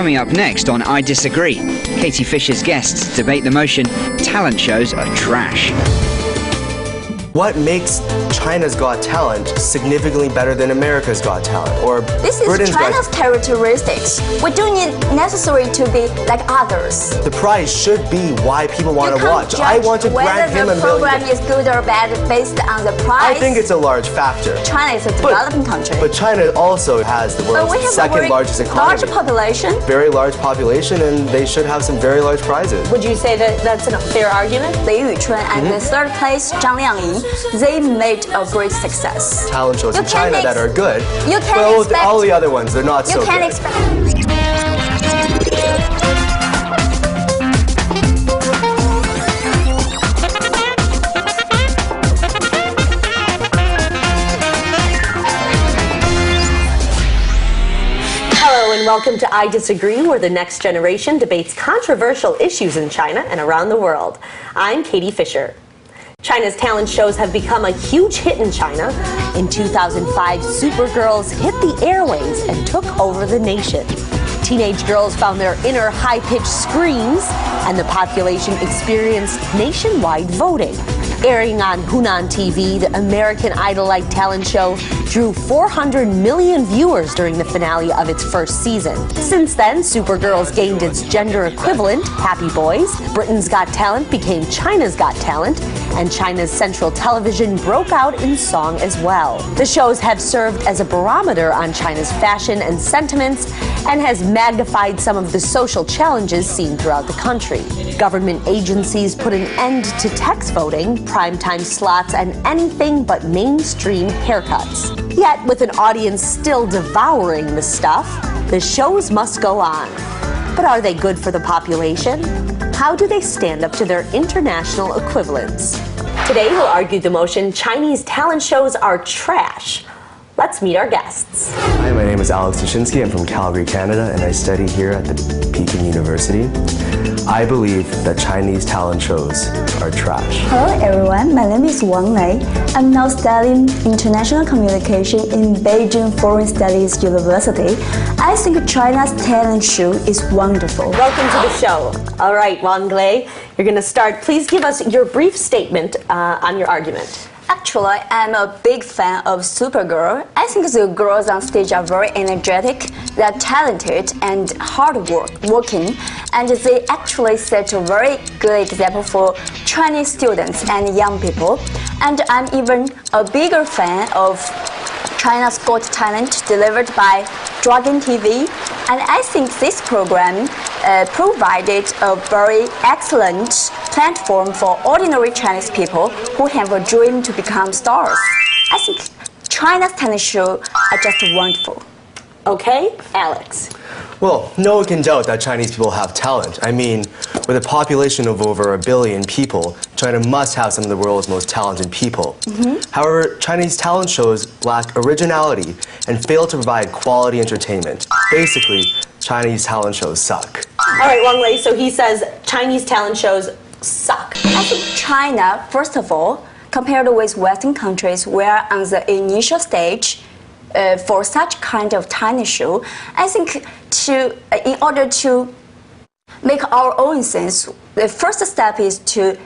Coming up next on I Disagree, Katie Fisher's guests debate the motion talent shows are trash. What makes China's Got Talent significantly better than America's Got Talent? Or this is Britain's China's characteristics. We don't need necessary to be like others. The prize should be why people want to watch. I want to grant him whether the program is good or bad based on the prize. I think it's a large factor. China is a developing country. But China also has the world's second largest economy. Large population. Very large population, and they should have some very large prizes. Would you say that that's a fair argument? Li Yuchun and the third place, Zhang Liangyin, they made a great success. Talent shows in China that are good. You can expect all the other ones, they're not so good. You can expect. Hello and welcome to I Disagree, where the next generation debates controversial issues in China and around the world. I'm Katie Fisher. China's talent shows have become a huge hit in China. In 2005, Supergirls hit the airwaves and took over the nation. Teenage girls found their inner high-pitched screams, and the population experienced nationwide voting. Airing on Hunan TV, the American Idol-like talent show drew 400 million viewers during the finale of its first season. Since then, Supergirls gained its gender equivalent, Happy Boys, Britain's Got Talent became China's Got Talent, and China's Central Television broke out in song as well. The shows have served as a barometer on China's fashion and sentiments, and has magnified some of the social challenges seen throughout the country. Government agencies put an end to text voting, primetime slots, and anything but mainstream haircuts. Yet, with an audience still devouring the stuff, the shows must go on. But are they good for the population? How do they stand up to their international equivalents? Today, we'll argue the motion Chinese talent shows are trash. Let's meet our guests. Hi, my name is Alex Dushinsky. I'm from Calgary, Canada, and I study here at the Peking University. I believe that Chinese talent shows are trash. Hello everyone, my name is Wang Lei. I'm now studying international communication in Beijing Foreign Studies University. I think China's talent show is wonderful. Welcome to the show. All right, Wang Lei, you're going to start. Please give us your brief statement on your argument. Actually, I'm a big fan of Supergirl. I think the girls on stage are very energetic, they're talented and hard-working, and they actually set a very good example for Chinese students and young people. And I'm even a bigger fan of China's Got Talent delivered by Dragon TV, and I think this program provided a very excellent platform for ordinary Chinese people who have a dream to become stars. I think China's talent shows are just wonderful. Okay, Alex. Well, no one can doubt that Chinese people have talent. I mean, with a population of over 1 billion people, China must have some of the world's most talented people. However, Chinese talent shows lack originality and fail to provide quality entertainment. Basically, Chinese talent shows suck. All right, Wang Lei, so he says Chinese talent shows suck. I think China, first of all, compared with Western countries, we're on the initial stage for such kind of talent show. I think in order to make our own sense, the first step is to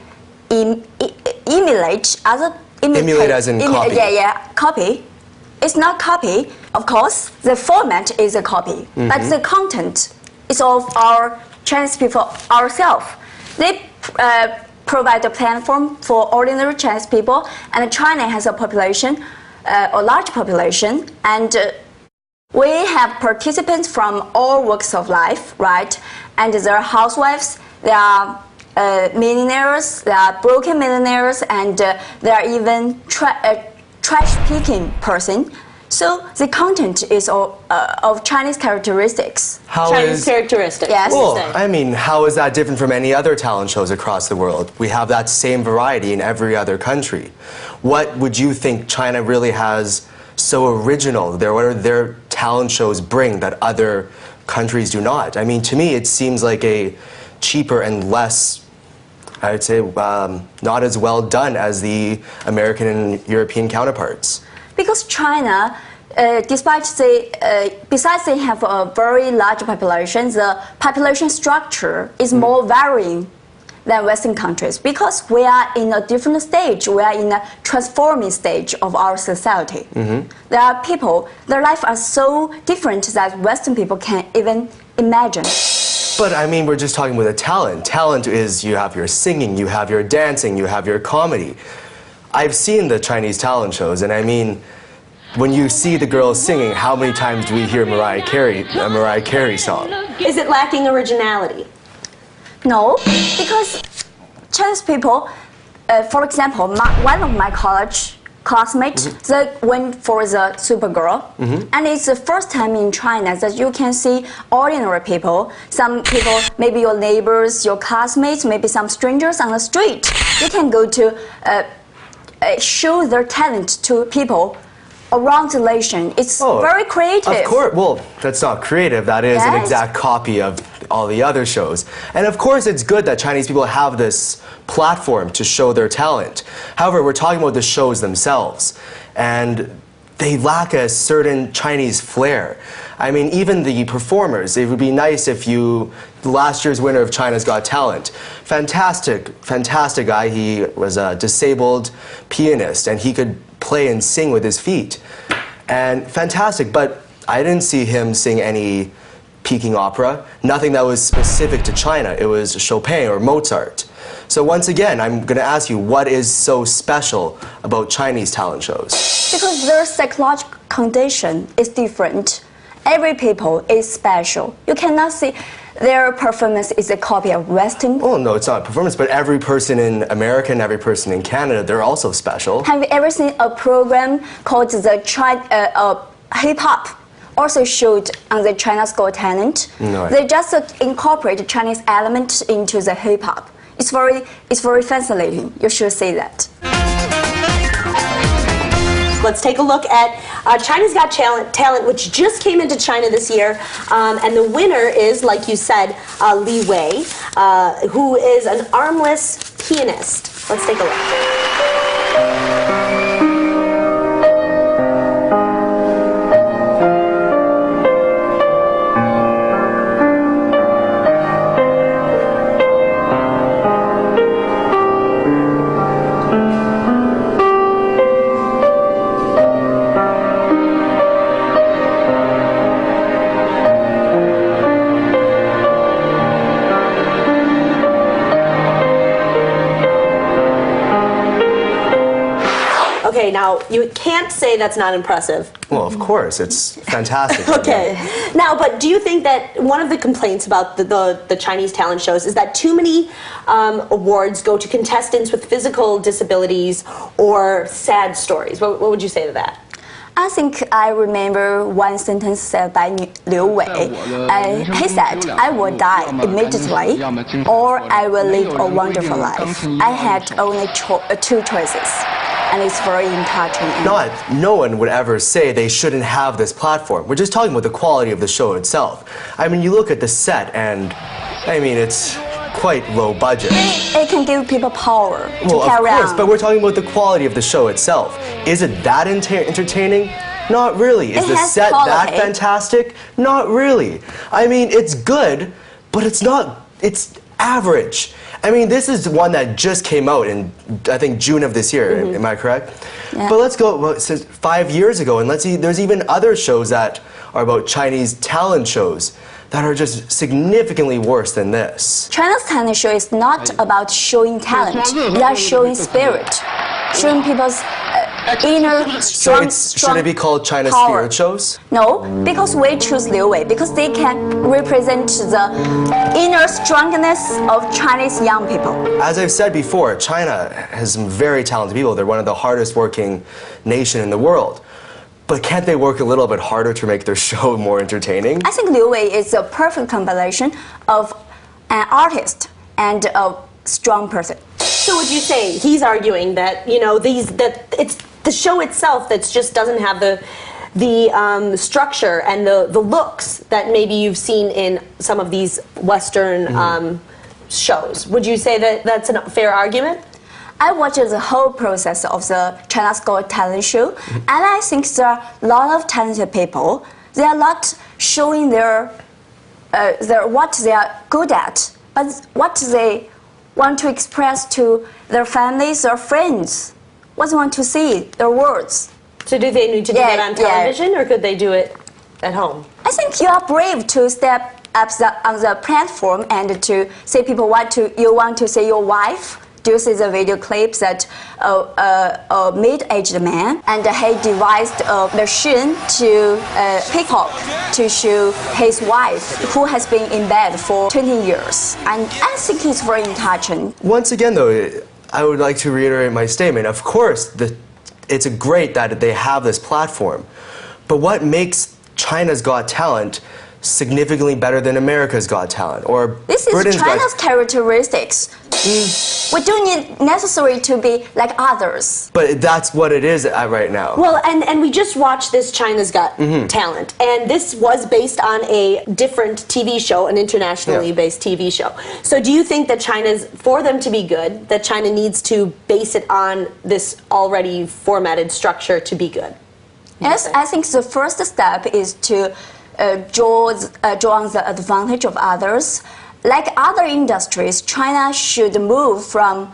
emulate other. Emulate as in copy. Copy. It's not copy, of course. The format is a copy, but the content is of our Chinese people ourselves. They provide a platform for ordinary Chinese people, and China has a population, a large population, and we have participants from all walks of life, right? And there are housewives, there are millionaires, there are broken millionaires, and there are even trash-picking person. So the content is of Chinese characteristics. Chinese characteristics. Yes. Well, I mean, how is that different from any other talent shows across the world? We have that same variety in every other country. What would you think China really has so original? What do their talent shows bring that other countries do not? I mean, to me, it seems like a cheaper and less, I would say, not as well done as the American and European counterparts. Because China besides they have a very large population, the population structure is more varying than Western countries because we are in a different stage. We are in a transforming stage of our society. There are people, their life are so different that Western people can't even imagine. But I mean, we're just talking about the talent. Talent is you have your singing, you have your dancing, you have your comedy. I've seen the Chinese talent shows, and I mean, when you see the girls singing, how many times do we hear a Mariah Carey song? Is it lacking originality? No, because Chinese people, for example, one of my college classmates, they went for the Supergirl, and it's the first time in China that you can see ordinary people, some people, maybe your neighbors, your classmates, maybe some strangers on the street. They can go to show their talent to people around the nation. It's very creative. Of course, well, that's not creative. That is an exact copy of all the other shows. And of course, it's good that Chinese people have this platform to show their talent. However, we're talking about the shows themselves, and they lack a certain Chinese flair. I mean, even the performers, it would be nice if last year's winner of China's Got Talent, fantastic guy. He was a disabled pianist, and he could play and sing with his feet. And fantastic, but I didn't see him sing any Peking opera, nothing that was specific to China. It was Chopin or Mozart. So once again, I'm going to ask you, what is so special about Chinese talent shows? Because their psychological condition is different. Every people is special. You cannot see their performance is a copy of Western. Oh, no, it's not a performance, but every person in America and every person in Canada, they're also special. Have you ever seen a program called the Hip Hop? Also showed on the China's Got Talent. No, they just incorporate Chinese element into the hip hop. It's very fascinating. You should see that. Let's take a look at China's Got Talent, which just came into China this year. And the winner is, like you said, Li Wei, who is an armless pianist. Let's take a look. Okay, now you can't say that's not impressive. Well, of course, it's fantastic. Okay. Now, but do you think that one of the complaints about the Chinese talent shows is that too many awards go to contestants with physical disabilities or sad stories? What would you say to that? I think I remember one sentence said by Liu Wei. He said, "I will die immediately, or I will live a wonderful life. I had only two choices." And it's very touching. No one would ever say they shouldn't have this platform. We're just talking about the quality of the show itself. I mean, you look at the set, and I mean, it's quite low budget. It can give people power to carry on. Well, of course, but we're talking about the quality of the show itself. Is it that entertaining? Not really. Is the set that fantastic? Not really. I mean, it's good, but it's not. It's average. I mean, this is one that just came out in, I think, June of this year. Am I correct? Yeah. But let's go, well, it says 5 years ago, and let's see, there's even other shows that are about Chinese talent shows that are just significantly worse than this. China's talent show is not about showing talent. They are showing spirit, showing people's inner strong. So should it be called China's power. Spirit shows? No, because we choose Liu Wei because they can represent the inner strongness of Chinese young people. As I've said before, China has some very talented people. They're one of the hardest working nation in the world. But can't they work a little bit harder to make their show more entertaining? I think Liu Wei is a perfect combination of an artist and a strong person. So would you say he's arguing that it's the show itself that just doesn't have the structure and the looks that maybe you've seen in some of these Western shows? Would you say that that's a fair argument? I watched the whole process of the China's Got Talent show, and I think there are a lot of talented people. They are not showing their what they are good at, but what they want to express to their families or friends, what they want to see, their words. So do they need to do that on television, or could they do it at home? I think you are brave to step up on the platform and to say people you want to say your wife. Do you see the video clips that a mid-aged man and he devised a machine to pick up to show his wife who has been in bed for 20 years. And I think it's very touching. Once again, though, I would like to reiterate my statement. Of course, it's great that they have this platform, but what makes China's Got Talent significantly better than America's Got Talent or this is Britain's China's characteristics. We don't need necessarily to be like others. But that's what it is right now. Well, and we just watched this China's Got Talent, and this was based on a different TV show, an internationally based TV show. So do you think that for them to be good, that China needs to base it on this already formatted structure to be good? Yes, I think the first step is to draw on the advantage of others. Like other industries, China should move from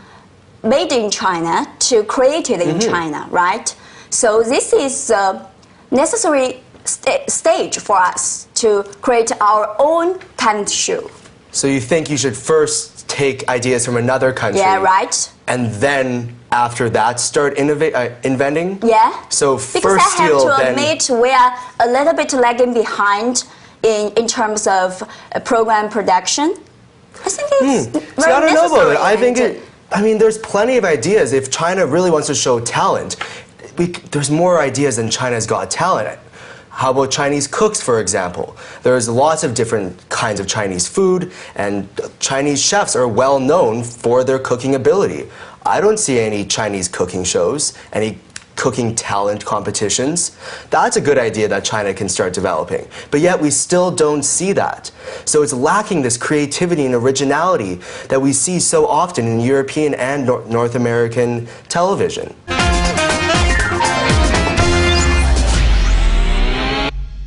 made in China to created in China, right? So this is a necessary stage for us to create our own talent show. So you think you should first take ideas from another country? Yeah, right. And then after that start inventing? Yeah. So because first I have you'll to admit we are a little bit lagging behind in terms of program production. I think it's very See, I don't know about it. necessary I think I mean, there's plenty of ideas. If China really wants to show talent, there's more ideas than China's Got Talent. How about Chinese cooks, for example? There's lots of different kinds of Chinese food, and Chinese chefs are well known for their cooking ability. I don't see any Chinese cooking shows, any cooking talent competitions. That's a good idea that China can start developing. But yet we still don't see that. So it's lacking this creativity and originality that we see so often in European and North American television.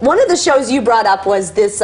One of the shows you brought up was this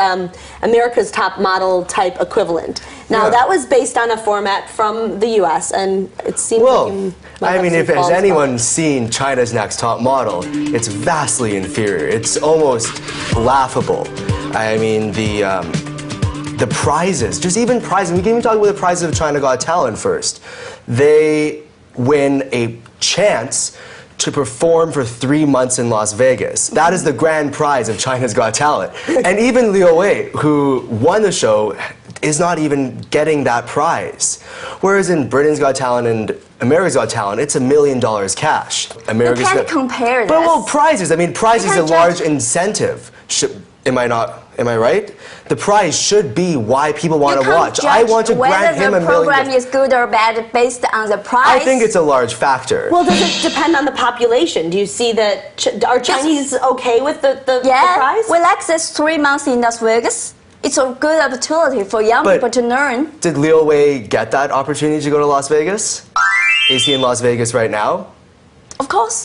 America's Top Model type equivalent. Now, that was based on a format from the U.S., and it seems like you I mean, if has anyone seen China's Next Top Model, it's vastly inferior. It's almost laughable. I mean, the prizes, just even prizes, we can even talk about the prizes of China Got Talent first. They win a chance to perform for 3 months in Las Vegas. That is the grand prize of China's Got Talent. And even Liu Wei, who won the show, is not even getting that prize. Whereas in Britain's Got Talent and America's Got Talent, it's $1 million cash. You can't compare this. But well, prizes. I mean, prize is a can't large incentive. Am I right? The prize should be why people want to watch. I want to grant him $1 million. Whether the program is good or bad based on the prize. I think it's a large factor. Well, does it depend on the population? Do you see that are Chinese okay with the prize? We like this 3 months in Las Vegas. It's a good opportunity for young people to learn. Did Liu Wei get that opportunity to go to Las Vegas? Is he in Las Vegas right now? Of course.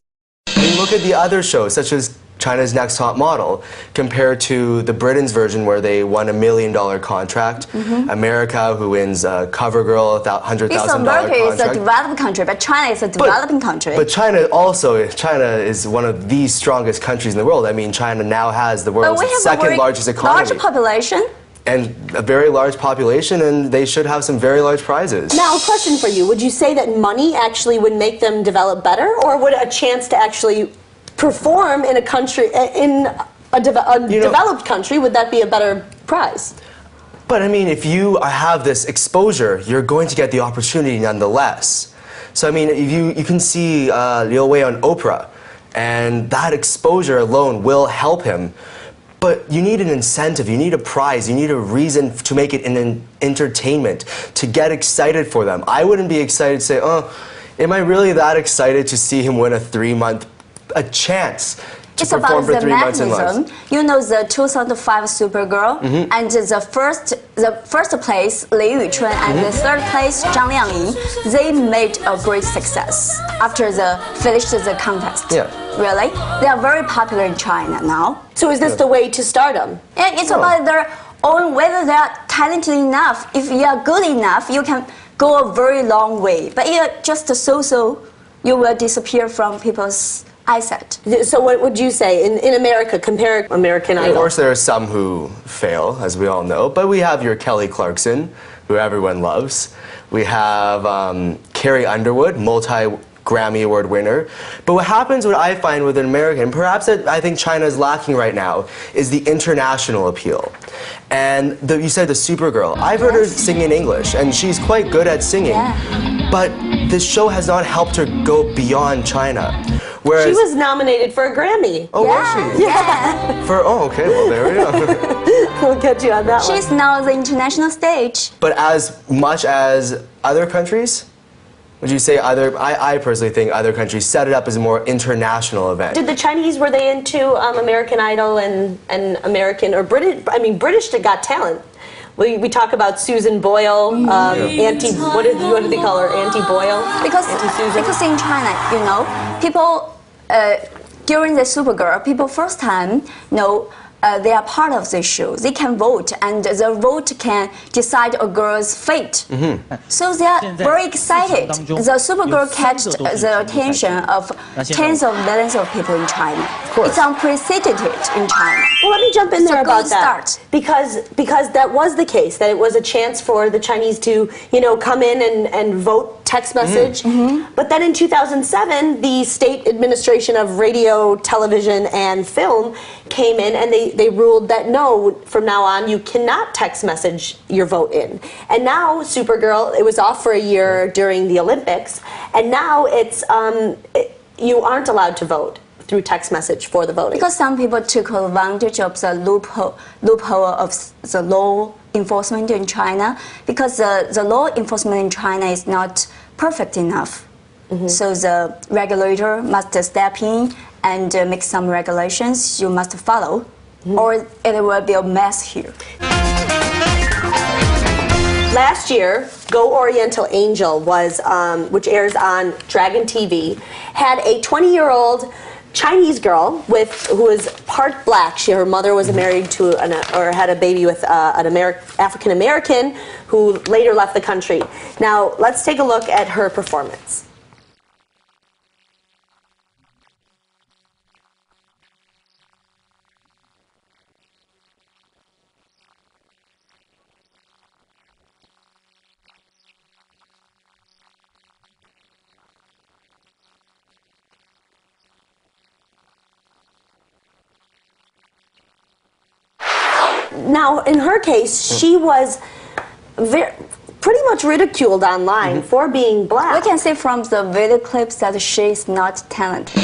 I mean, look at the other shows, such as China's Next Top Model, compared to the Britain's version where they won $1 million contract. America, who wins CoverGirl, $100,000 contract. America is a developed country, but China is a developing country. But China is one of the strongest countries in the world. I mean, China now has the world's second largest economy. Large population. And a very large population, and they should have some very large prizes. Now, a question for you. Would you say that money actually would make them develop better, or would a chance to actually perform in a country, in a developed country, would that be a better prize? But I mean, if you have this exposure, you're going to get the opportunity nonetheless. So I mean, you can see Liu Wei on Oprah, and that exposure alone will help him. But you need an incentive, you need a prize, you need a reason to make it an entertainment, to get excited for them. I wouldn't be excited to say, oh, am I really that excited to see him win a chance It's perform about for the 3 months in mechanism. lives. You know the 2005 Supergirl, and the first place Li Yuchun and the third place Zhang Liangyin, they made a great success after finished the contest. Yeah. Really, they are very popular in China now. So is this the way to stardom? And it's about their own whether they are talented enough. If you are good enough, you can go a very long way. But if you're just so, you will disappear from people's eyesight. So what would you say in America? Compare American Of Idol. course, there are some who fail, as we all know, but we have your Kelly Clarkson, who everyone loves. We have Carrie Underwood, multi-Grammy Award winner. But what happens, what I find with an American, perhaps that I think China is lacking right now, is the international appeal. And you said the Supergirl. I've heard her sing in English, and she's quite good at singing. Yeah. But this show has not helped her go beyond China. Whereas, She was nominated for a Grammy. oh, was she? Yeah. Okay, well, there we go. We'll get you on that one. She's now the international stage. But as much as other countries, would you say I personally think other countries set it up as a more international event. Did the Chinese, were they into American Idol and American or British? I mean, British Got Talent. We talk about Susan Boyle, Auntie. What do they call her? Auntie Boyle. Because in China, you know, people during the Supergirl, people first time know they are part of the show. They can vote, and the vote can decide a girl's fate. So they are very excited. The Supergirl catched the attention of tens of millions of people in China. It's unprecedented in China. Well, let me jump in there It's a about good that start. because that was the case. That it was a chance for the Chinese to come in and vote text message. But then in 2007, the State Administration of Radio, Television, and Film came in and they ruled that no, from now on you cannot text message your vote in. And now Supergirl, it was off for a year during the Olympics, and now it's you aren't allowed to vote through text message for the voting. Because some people took advantage of the loophole of the law enforcement in China, because the law enforcement in China is not perfect enough. So the regulator must step in and make some regulations you must follow, or it will be a mess here. Last year, Go Oriental Angel was, which airs on Dragon TV, had a 20-year-old Chinese girl who was part black. Her mother was married to or had a baby with an African American who later left the country. Now let's take a look at her performance. Now, in her case, she was pretty much ridiculed online for being black. We can see from the video clips that she's not talented.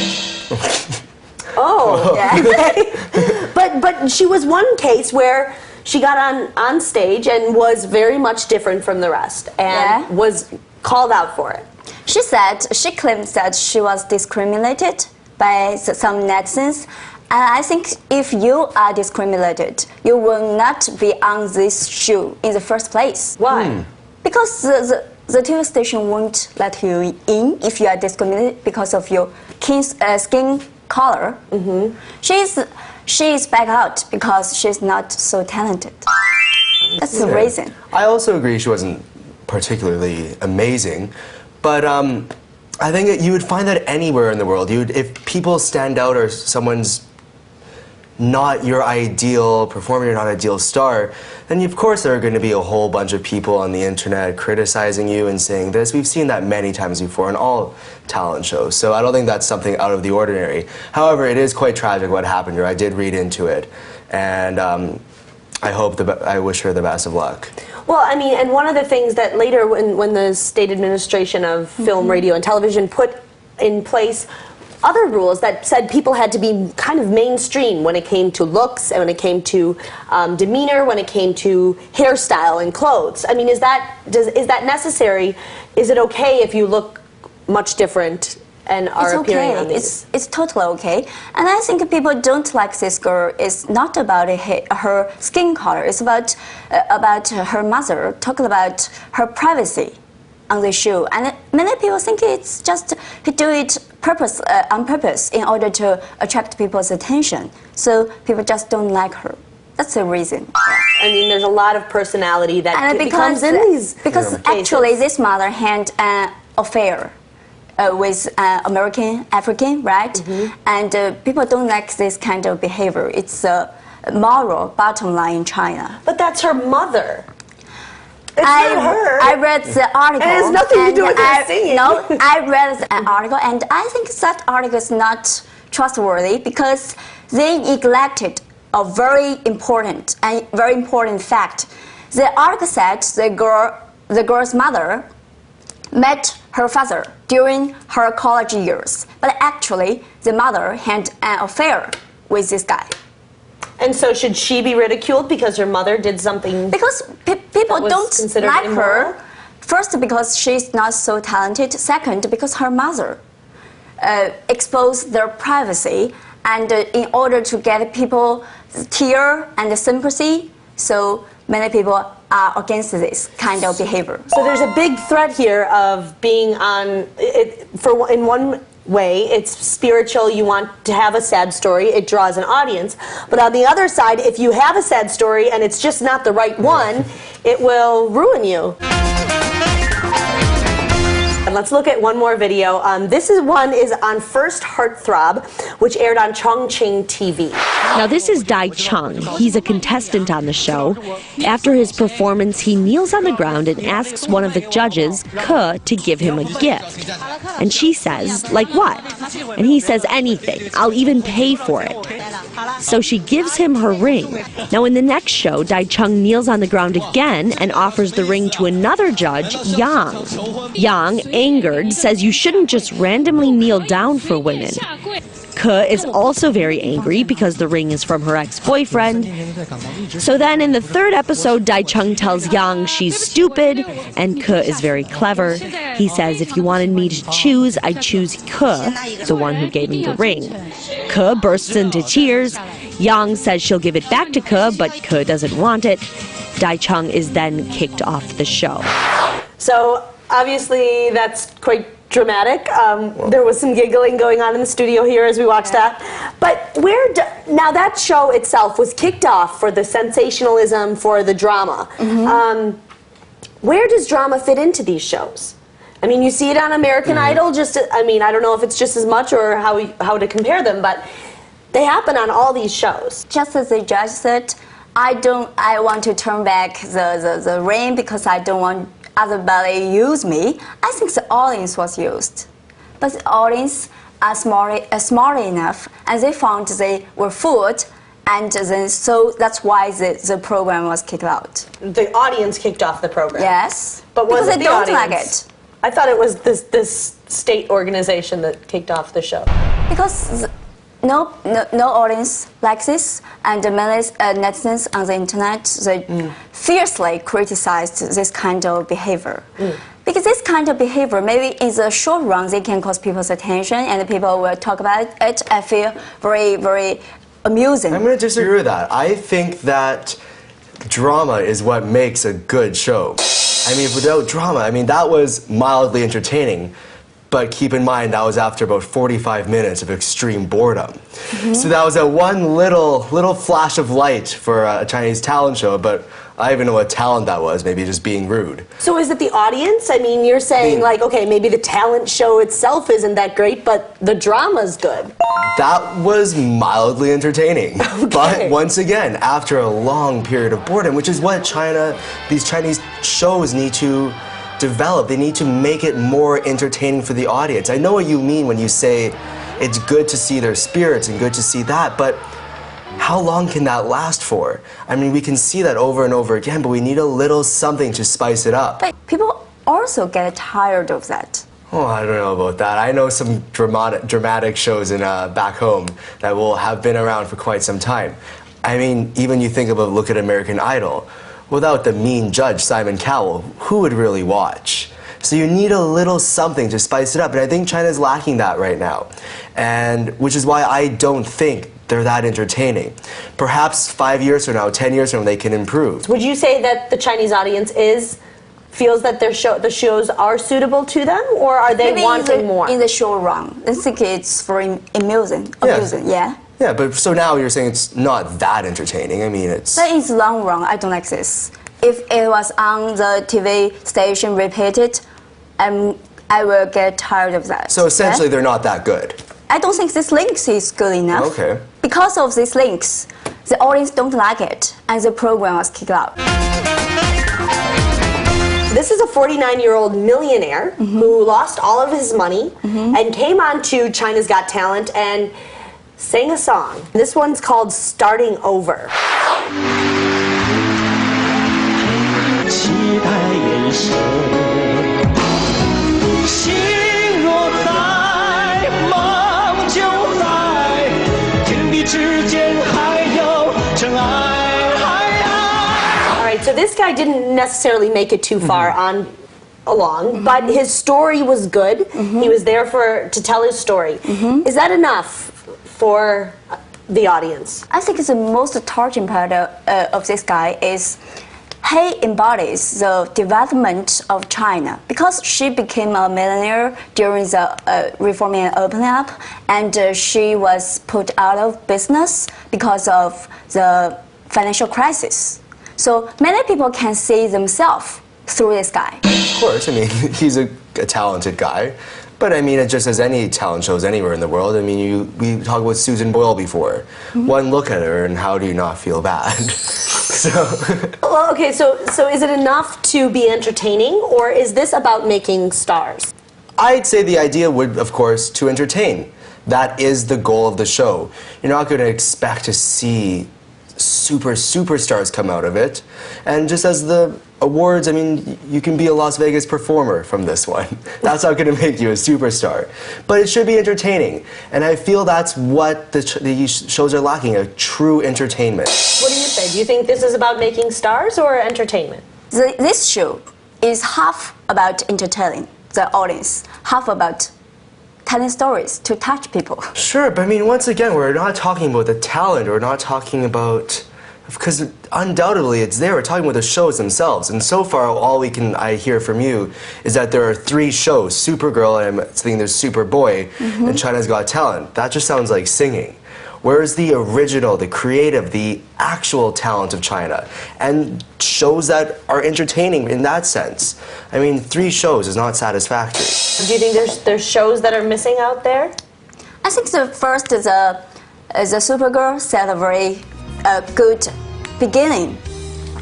Oh, Yeah. but she was one case where she got on stage and was very much different from the rest and was called out for it. She claims that she was discriminated by some netizens. And I think if you are discriminated, you will not be on this show in the first place. Why? Because the TV station won't let you in if you are discriminated because of your skin color. She is back out because she's not so talented. That's the reason. I also agree she wasn't particularly amazing, but I think that you would find that anywhere in the world. If people stand out or someone's not your ideal performer, you're not ideal star, then of course there are going to be a whole bunch of people on the internet criticizing you and saying this. We've seen that many times before in all talent shows, so I don't think that's something out of the ordinary. However, it is quite tragic what happened here. I did read into it, and I wish her the best of luck. Well, I mean, and one of the things that later when the State Administration of Film, Radio, and Television put in place other rules that said people had to be kind of mainstream when it came to looks and when it came to demeanor, when it came to hairstyle and clothes. I mean, is that necessary? Is it okay if you look much different and are it's appearing okay. on these. It's totally okay. And I think people don't like this girl. It's not about her skin color. It's about her mother, talking about her privacy on the show. And many people think it's just he do it on purpose in order to attract people's attention. So people just don't like her. That's the reason. I mean, there's a lot of personality that And comes in these because actually this mother had an affair with American African, right? And people don't like this kind of behavior. It's a moral bottom line in China. But that's her mother. It's not her. I read the article. It has nothing to do with her singing. No, I read an article, and I think that article is not trustworthy because they neglected a very important fact. The article said the girl's mother met her father during her college years, but actually the mother had an affair with this guy. And so should she be ridiculed because her mother did something? Because people was don't considered like immoral? her. First, because she's not so talented. Second, because her mother exposed their privacy, and in order to get people tear and sympathy, so many people are against this kind of behavior. So there's a big threat here of being on it. In one way, it's spiritual. You want to have a sad story. It draws an audience. But on the other side, if you have a sad story and it's just not the right one, it will ruin you. And let's look at one more video. This one is on First Heartthrob, which aired on Chongqing TV. Now this is Dai Chung. He's a contestant on the show. After his performance, he kneels on the ground and asks one of the judges, Ke, to give him a gift. And she says, like what? And he says, anything. I'll even pay for it. So she gives him her ring. Now in the next show, Dai Chung kneels on the ground again and offers the ring to another judge, Yang. Yang, angered, says you shouldn't just randomly kneel down for women. Ke is also very angry because the ring is from her ex-boyfriend. So then in the third episode, Dai Chung tells Yang she's stupid and Ke is very clever. He says if you wanted me to choose, I'd choose Ke, the one who gave me the ring. Ke bursts into tears. Yang says she'll give it back to Ke, but Ke doesn't want it. Dai Chung is then kicked off the show. So obviously that's quite dramatic. There was some giggling going on in the studio here as we watched that. But now that show itself was kicked off for the sensationalism, for the drama. Where does drama fit into these shows? I mean, you see it on American Idol. I mean, I don't know if it's just as much or how to compare them, but they happen on all these shows. Just as the judge said, I want to turn back the ring because I don't want everybody use me. I think the audience was used. But the audience are smart enough, and they found they were fooled, and then so that's why the program was kicked out. The audience kicked off the program? Yes. But was because it they the don't audience? like it. I thought it was this state organization that kicked off the show. Because no audience likes this, and many netizens on the internet, they fiercely criticized this kind of behavior. Because this kind of behavior, maybe in the short run, they can cause people's attention, and people will talk about it. I feel very, very amusing. I'm going to disagree with that. I think that drama is what makes a good show. I mean, without drama, I mean, that was mildly entertaining. But keep in mind, that was after about 45 minutes of extreme boredom. So that was a one little flash of light for a Chinese talent show, but I don't even know what talent that was, maybe just being rude. So is it the audience? I mean, you're saying like, okay, maybe the talent show itself isn't that great, but the drama's good. That was mildly entertaining. But once again, after a long period of boredom, which is what these Chinese shows need to develop. They need to make it more entertaining for the audience. I know what you mean when you say it's good to see their spirits and good to see that, but how long can that last for? I mean, we can see that over and over again, but we need a little something to spice it up. But people also get tired of that. Oh, I don't know about that. I know some dramatic shows in back home that will have been around for quite some time. I mean, even you think about look at American Idol. Without the mean judge, Simon Cowell, who would really watch? So you need a little something to spice it up, and I think China's lacking that right now, and which is why I don't think they're that entertaining. Perhaps 5 years from now, 10 years from now, they can improve. Would you say that the Chinese audience feels that the shows are suitable to them, or are they Maybe wanting more? in the short run, I think it's for amusing. Yeah. Yeah, but so now you're saying it's not that entertaining. I mean, it's... But in the long run, I don't like this. If it was on the TV station repeated, I will get tired of that. So essentially, they're not that good. I don't think this links is good enough. Okay. Because of these links, the audience don't like it, and the program was kicked out. This is a 49-year-old millionaire who lost all of his money and came on to China's Got Talent and sang a song. This one's called Starting Over. 期待眼神，心若在，梦就在，天地之间还有真爱。 All right, so this guy didn't necessarily make it too far along, but his story was good. He was there to tell his story. Is that enough for the audience? I think the most touching part of this guy is he embodies the development of China, because she became a millionaire during the reforming and opening up, and she was put out of business because of the financial crisis. So many people can see themselves through this guy. Of course, I mean, he's a talented guy. But I mean, it's just as any talent shows anywhere in the world. I mean, we talked about Susan Boyle before. One look at her, and how do you not feel bad? So. Well, okay, so is it enough to be entertaining, or is this about making stars? I'd say the idea would, of course, to entertain. That is the goal of the show. You're not going to expect to see superstars come out of it. And just as the awards, I mean, you can be a Las Vegas performer from this one. That's not going to make you a superstar. But it should be entertaining. And I feel that's what the shows are lacking, a true entertainment. What do you say? Do you think this is about making stars or entertainment? This show is half about entertaining the audience, half about telling stories to touch people. Sure, but I mean, once again, we're not talking about the talent, we're not talking about, because undoubtedly it's there, we're talking about the shows themselves. And so far, all I hear from you is that there are 3 shows, Supergirl, and I'm thinking there's Superboy, and China's Got Talent. That just sounds like singing. Where's the original, the creative, the actual talent of China? And shows that are entertaining in that sense. I mean, 3 shows is not satisfactory. Do you think there's shows that are missing out there? I think the first is the Supergirl set a very good beginning.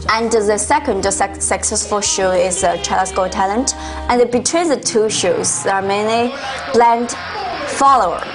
And the second successful show is China's Got Talent. And between the 2 shows, there are many bland followers.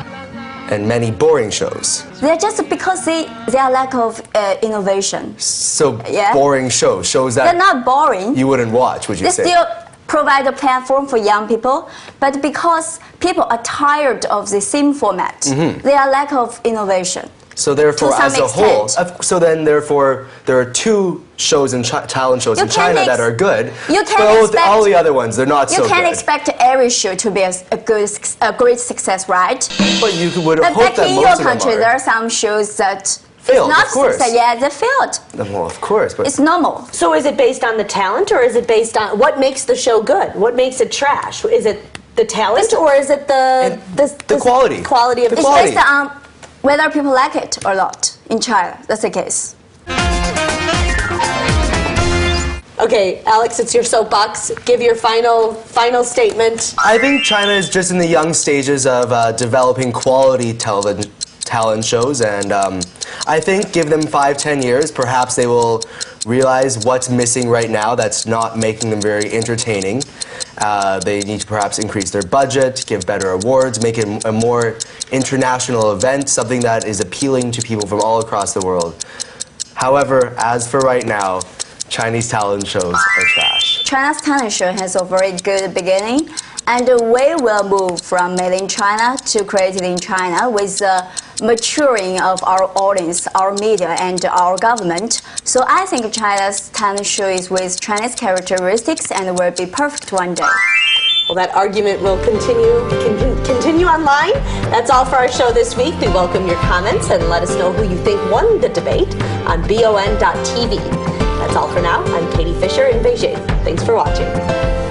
And many boring shows. They're just because they are lack of innovation. So Yeah. boring shows that They're not boring. you wouldn't watch, would you They say? still provide a platform for young people, but because people are tired of the same format, they are lack of innovation. So therefore, To some as a whole, extent. so then therefore, there are 2 shows in talent shows You in can't China that are good. you can't but expect- all the other ones, they're not so You can't good. expect every show to be a great success, right? But you would But hope back that in most your of them country, are. there are some shows that Failed, it's not of course. success. Yeah, they failed. Well, of course, but It's normal. So is it based on the talent, or is it based on what makes the show good? What makes it trash? Is it the talent, or is it the quality. quality of The the It's quality. based on whether people like it or not. In China, that's the case. Okay, Alex, it's your soapbox. Give your final statement. I think China is just in the young stages of developing quality talent shows, and I think give them 5-10 years, perhaps they will realize what's missing right now that's not making them very entertaining. They need to perhaps increase their budget, give better awards, make it a more international event, something that is appealing to people from all across the world. However, as for right now, Chinese talent shows are trash. China's talent show has a very good beginning, and we will move from made in China to created in China with the maturing of our audience, our media, and our government. So I think China's talent show is with Chinese characteristics and will be perfect one day. Well, that argument will continue online. That's all for our show this week. We welcome your comments and let us know who you think won the debate on BON.TV. That's all for now. I'm Katie Fisher in Beijing. Thanks for watching.